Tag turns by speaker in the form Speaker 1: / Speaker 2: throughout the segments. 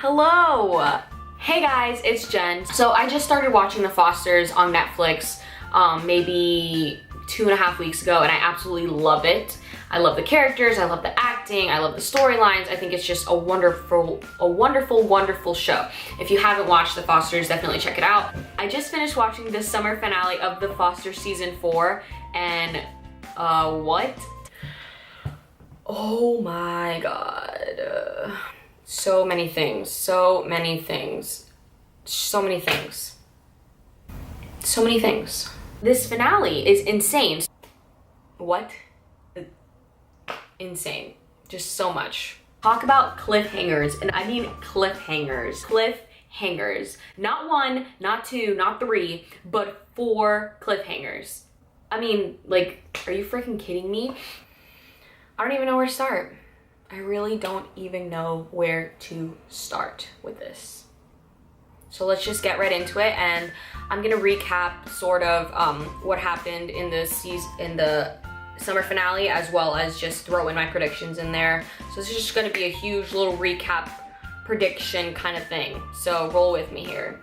Speaker 1: Hello! Hey guys, it's Jen. So I just started watching The Fosters on Netflix maybe 2.5 weeks ago, and I absolutely love it. I love the characters, I love the acting, I love the storylines. I think it's just a wonderful, wonderful show. If you haven't watched The Fosters, definitely check it out. I just finished watching the summer finale of The Fosters season 4, and what? Oh my god. So many things, so many things, so many things, so many things. This finale is insane. What? Insane. Just so much. Talk about cliffhangers, and I mean cliffhangers. Cliffhangers. Not 1, not 2, not 3, but 4 cliffhangers. I mean, like, are you freaking kidding me? I don't even know where to start. I really don't even know where to start with this. So let's just get right into it, and I'm gonna recap sort of what happened in the summer finale, as well as just throw in my predictions in there. So this is just gonna be a huge little recap prediction kind of thing. So roll with me here.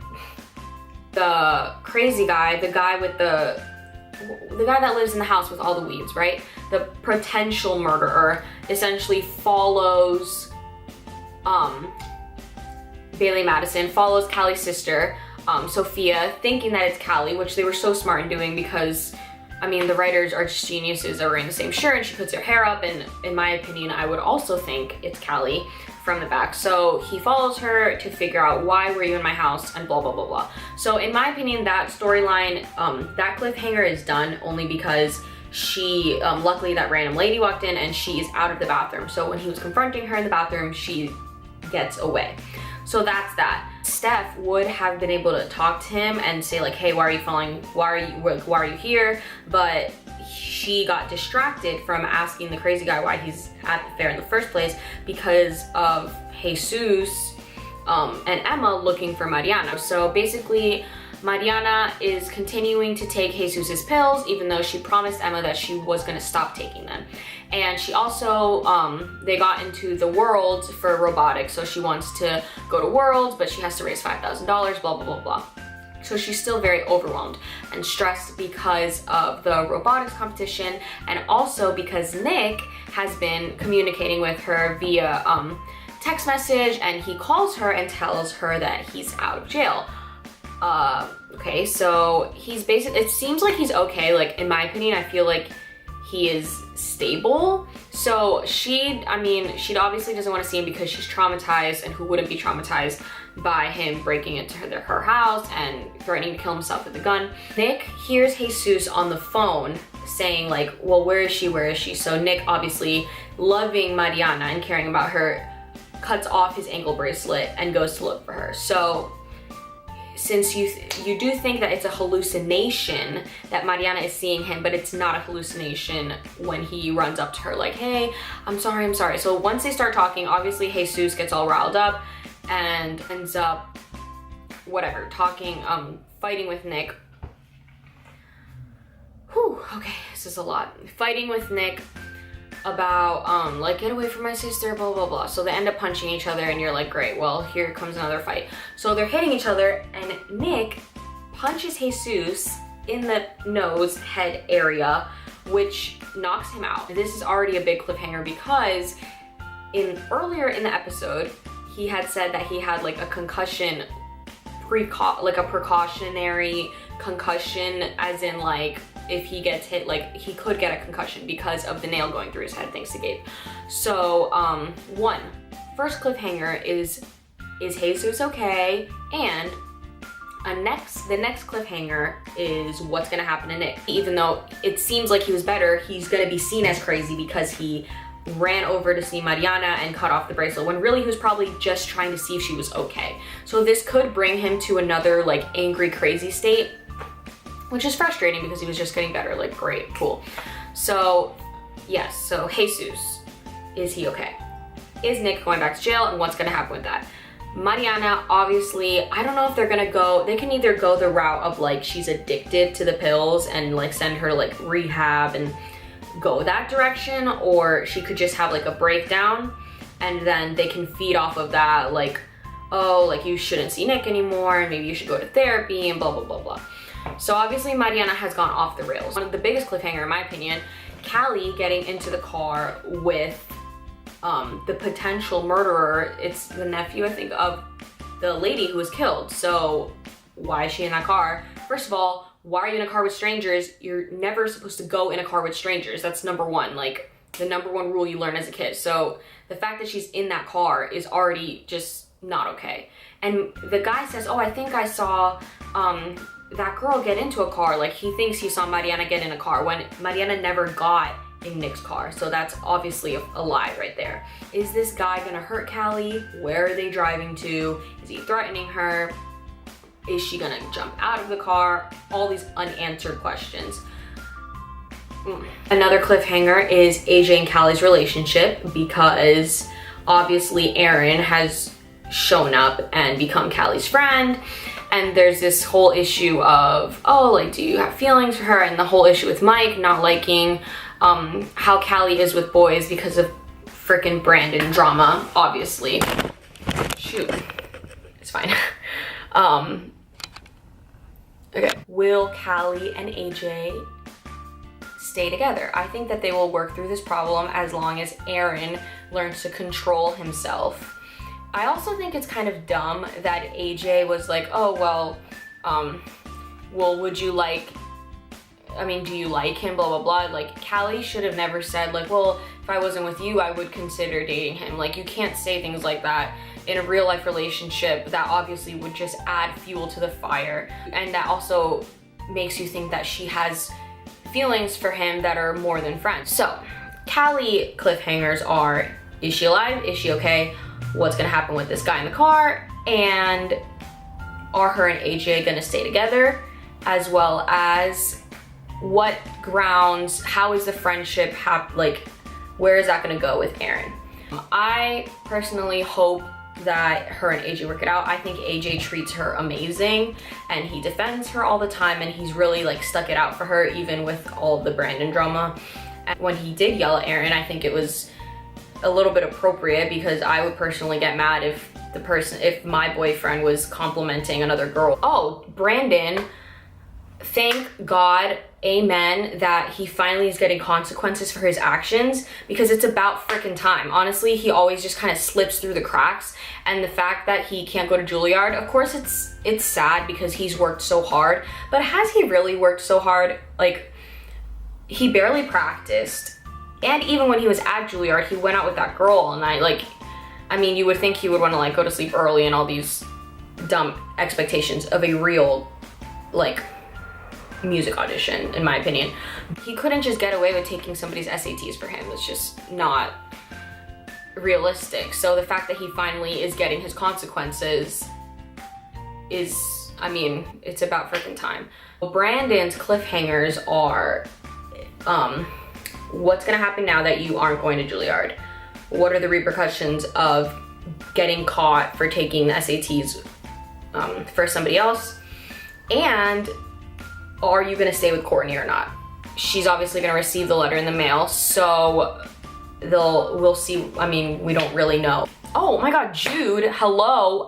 Speaker 1: The crazy guy, the guy that lives in the house with all the weeds, right? The potential murderer essentially follows Bailey Madison, follows Callie's sister, Sophia, thinking that it's Callie, which they were so smart in doing because, I mean, the writers are just geniuses. They're wearing the same shirt and she puts her hair up, and in my opinion, I would also think it's Callie from the back. So he follows her to figure out why were you in my house and blah, blah, blah, blah. So in my opinion, that storyline, that cliffhanger is done only because she, luckily that random lady walked in and she is out of the bathroom. So when he was confronting her in the bathroom, she gets away. So that's that. Steph would have been able to talk to him and say like, hey, why are you here? But she got distracted from asking the crazy guy why he's at the fair in the first place because of Jesus and Emma looking for Mariana. So basically, Mariana is continuing to take Jesus's pills, even though she promised Emma that she was gonna stop taking them. And she also, they got into the Worlds for robotics, so she wants to go to Worlds, but she has to raise $5,000, blah, blah, blah, blah. So she's still very overwhelmed and stressed because of the robotics competition, and also because Nick has been communicating with her via text message, and he calls her and tells her that he's out of jail. Okay, so he's basically, it seems like he's okay. Like, in my opinion, I feel like he is stable. So she'd obviously doesn't want to see him because she's traumatized, and who wouldn't be traumatized by him breaking into her house and threatening to kill himself with a gun. Nick hears Jesus on the phone saying like, well, where is she? So Nick, obviously loving Mariana and caring about her, cuts off his ankle bracelet and goes to look for her. So since you do think that it's a hallucination that Mariana is seeing him, but it's not a hallucination when he runs up to her like, hey, I'm sorry. So once they start talking, obviously Jesus gets all riled up and ends up, whatever, talking, fighting with Nick. Whew, okay, this is a lot. Fighting with Nick about like, get away from my sister, blah, blah, blah. So they end up punching each other, and you're like, great, well, here comes another fight. So they're hitting each other, and Nick punches Jesus in the nose, head area, which knocks him out. This is already a big cliffhanger because earlier in the episode, he had said that he had like a concussion, like a precautionary concussion, as in like, if he gets hit, like he could get a concussion because of the nail going through his head, thanks to Gabe. So, first cliffhanger is Jesus okay? And the next cliffhanger is what's gonna happen to Nick. Even though it seems like he was better, he's gonna be seen as crazy because he ran over to see Mariana and cut off the bracelet, when really he was probably just trying to see if she was okay. So this could bring him to another like angry, crazy state, which is frustrating because he was just getting better. Like, great, cool. So yes, so Jesus, is he okay? Is Nick going back to jail, and what's gonna happen with that? Mariana, obviously, I don't know if they're gonna go, they can either go the route of like, she's addicted to the pills and like send her to like rehab and go that direction, or she could just have like a breakdown and then they can feed off of that, like oh, like you shouldn't see Nick anymore and maybe you should go to therapy and blah, blah, blah, blah. So obviously Mariana has gone off the rails. One of the biggest cliffhanger in my opinion, Callie getting into the car with the potential murderer. It's the nephew, I think, of the lady who was killed. So why is she in that car? First of all, why are you in a car with strangers? You're never supposed to go in a car with strangers. That's number one, like the number one rule you learn as a kid. So the fact that she's in that car is already just not okay. And the guy says, oh, I think I saw that girl get into a car. Like he thinks he saw Mariana get in a car when Mariana never got in Nick's car. So that's obviously a lie right there. Is this guy gonna hurt Callie? Where are they driving to? Is he threatening her? Is she gonna jump out of the car? All these unanswered questions. Another cliffhanger is AJ and Callie's relationship, because obviously Aaron has shown up and become Callie's friend. And there's this whole issue of, oh, like, do you have feelings for her? And the whole issue with Mike not liking how Callie is with boys because of freaking Brandon drama, obviously. Shoot, it's fine. Okay, will Callie and AJ stay together? I think that they will work through this problem as long as Aaron learns to control himself. I also think it's kind of dumb that AJ was like, oh, well, would you like, I mean, do you like him, blah, blah, blah. Like, Callie should have never said, like, well, if I wasn't with you, I would consider dating him. Like, you can't say things like that in a real life relationship. That obviously would just add fuel to the fire. And that also makes you think that she has feelings for him that are more than friends. So, Callie cliffhangers are, is she alive? Is she okay? What's gonna happen with this guy in the car? And are her and AJ gonna stay together? As well as what grounds, how is the friendship, like, where is that gonna go with Aaron? I personally hope that her and AJ work it out. I think AJ treats her amazing and he defends her all the time, and he's really like stuck it out for her even with all of the Brandon drama. And when he did yell at Aaron, I think it was a little bit appropriate, because I would personally get mad if my boyfriend was complimenting another girl. Oh, Brandon, thank God, amen, that he finally is getting consequences for his actions, because it's about freaking time. Honestly, he always just kind of slips through the cracks, and the fact that he can't go to Juilliard, of course it's sad because he's worked so hard, but has he really worked so hard? Like, he barely practiced, and even when he was at Juilliard, he went out with that girl, and I mean, you would think he would want to like go to sleep early and all these dumb expectations of a real, like, music audition, in my opinion. He couldn't just get away with taking somebody's SATs for him. It's just not realistic. So the fact that he finally is getting his consequences is, I mean, it's about freaking time. Brandon's cliffhangers are, what's gonna happen now that you aren't going to Juilliard? What are the repercussions of getting caught for taking the SATs for somebody else? And are you gonna stay with Courtney or not? She's obviously gonna receive the letter in the mail, so we'll see. I mean, we don't really know. Oh my God, Jude, hello,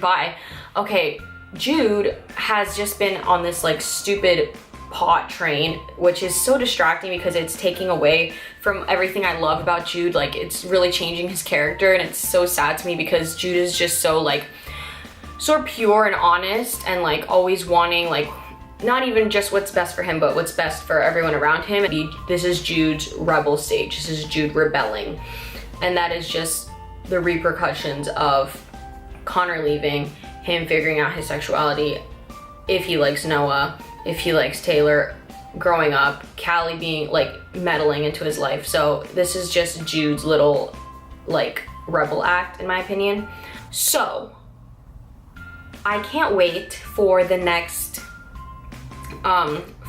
Speaker 1: bye. Okay, Jude has just been on this like stupid pot train, which is so distracting because it's taking away from everything I love about Jude. Like, it's really changing his character, and it's so sad to me because Jude is just so like, so pure and honest, and like always wanting like, not even just what's best for him, but what's best for everyone around him. This is Jude's rebel stage. This is Jude rebelling. And that is just the repercussions of Connor leaving, him figuring out his sexuality, if he likes Noah, if he likes Taylor, growing up, Callie being like meddling into his life. So this is just Jude's little like rebel act, in my opinion. So I can't wait for the next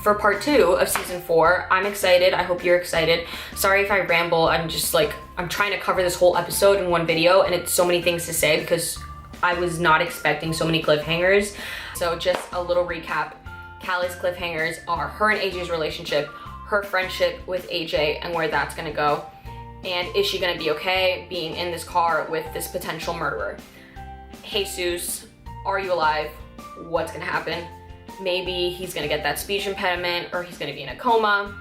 Speaker 1: for part 2 of season 4. I'm excited. I hope you're excited. Sorry if I ramble. I'm just like, I'm trying to cover this whole episode in one video, and it's so many things to say because I was not expecting so many cliffhangers. So just a little recap. Callie's cliffhangers are her and AJ's relationship, her friendship with AJ and where that's gonna go, and is she gonna be okay being in this car with this potential murderer? Jesus, are you alive? What's gonna happen? Maybe he's gonna get that speech impediment, or he's gonna be in a coma.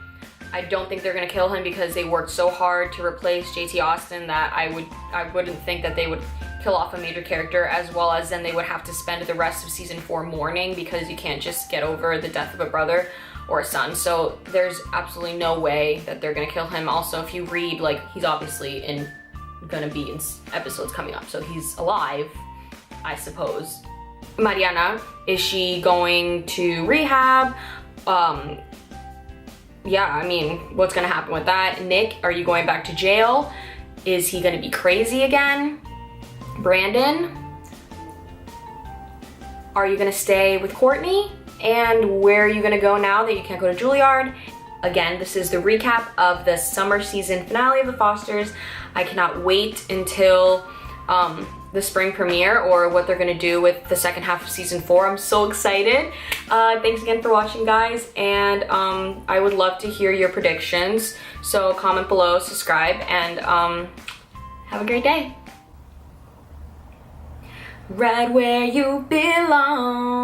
Speaker 1: I don't think they're gonna kill him because they worked so hard to replace JT Austin that I wouldn't think that they would kill off a major character, as well as then they would have to spend the rest of season 4 mourning, because you can't just get over the death of a brother or a son. So there's absolutely no way that they're gonna kill him. Also, if you read, like, he's obviously gonna be in episodes coming up, so he's alive, I suppose. Mariana, is she going to rehab? Yeah, I mean, what's gonna happen with that? Nick, are you going back to jail? Is he gonna be crazy again? Brandon, are you gonna stay with Courtney? And where are you gonna go now that you can't go to Juilliard? Again, this is the recap of the summer season finale of The Fosters. I cannot wait until the spring premiere, or what they're gonna do with the second half of season 4. I'm so excited. Thanks again for watching, guys, and I would love to hear your predictions. So comment below, subscribe, and have a great day. Right where you belong.